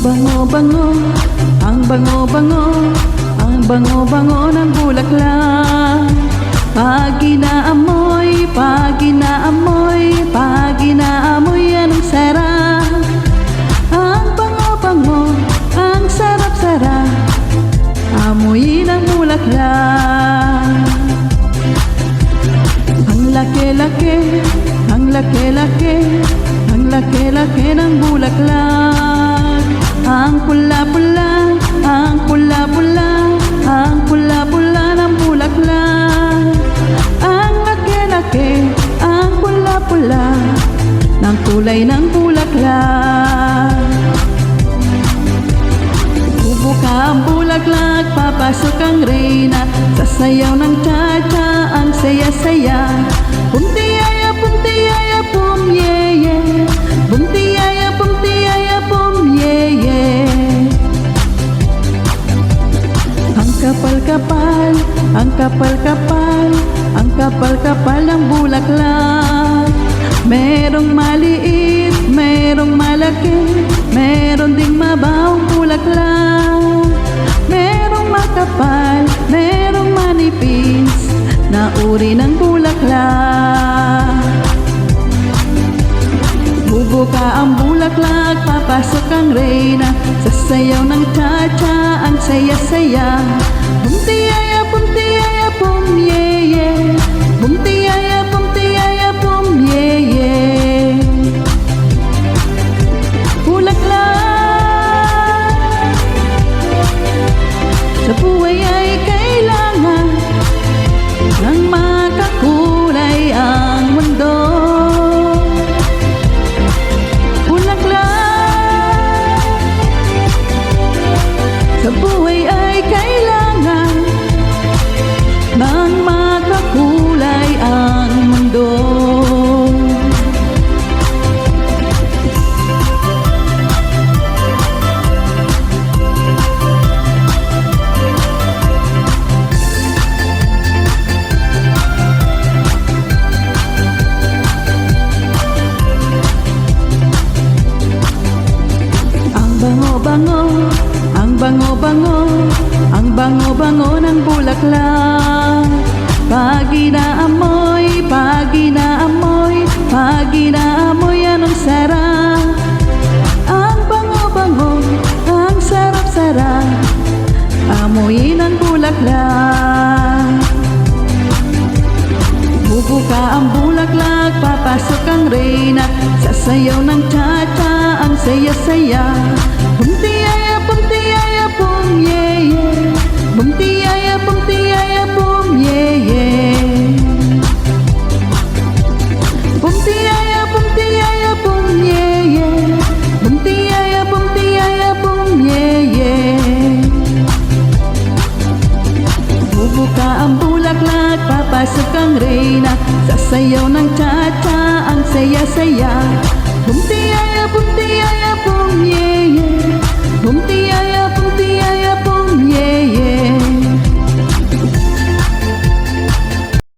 bango-bango, ang bango-bango, ang bango-bango ng bulaklak. Pag inaamoy, pag inaamoy, pag inaamoy, anong sarap. Ang bango-bango, ang sarap-sarap, amoy ng bulaklak. Ang laki-laki, ang laki-laki, ang laki-laki ng bulaklak. Ang pula-pula, ang pula-pula, ang pula-pula ng bulaklak. Ang laki-laki, ang pula-pula ng kulay ng bulaklak. Bubuka ang bulaklak, papasok ang reyna, sasayaw ng cha-cha, ang saya-saya. Bumtiyaya, bumtiyaya, bum, yeah, yeah. Bumtiyaya, bumtiyaya, bum, yeah, yeah. Ang kapal-kapal, ang kapal-kapal, ang kapal-kapal ng bulaklak. Merong maliit, merong malaki, meron ding mabawang bulaklak. Merong makapal, merong manipis na uri ng bulaklak. Bubuka ang bulaklak, papasok ang reyna, sasayaw ng cha-cha, ang saya-saya. Bumtiyaya, bumtiyaya, bum, yeah, yeah. Bumtiyaya, bumtiyaya, bum, yeah, yeah. Bulaklak sa buhay ay kailangan ng makakulay ang mundo. Bulaklak sa buhay ay kailangan ng makakulay ang mundo. Ang bango-bango, ang bango-bango ng bulaklak. Pag inaamoy, pag inaamoy, pag inaamoy, anong sarap. Ang bango-bango, ang sarap-sarap, amoy ng bulaklak. Bubuka ang bulaklak, papasok ang reyna, sasayaw ng cha-cha, ang saya-saya. Bumtiyaya, bumtiyaya, bum, yeah, yeah. Bumtiyaya, bumtiyaya, bum, yeah, yeah. Bumtiyaya, bumtiyaya, bum, yeah, yeah. Bumtiyaya, bumtiyaya, bum, yeah, yeah. Bubuka ang bulaklak, papasok ang reyna, sasayaw ng cha-cha, ang saya-saya. Bumtiyaya, bumtiyaya, bum, yeah, yeah. Bumtiyaya,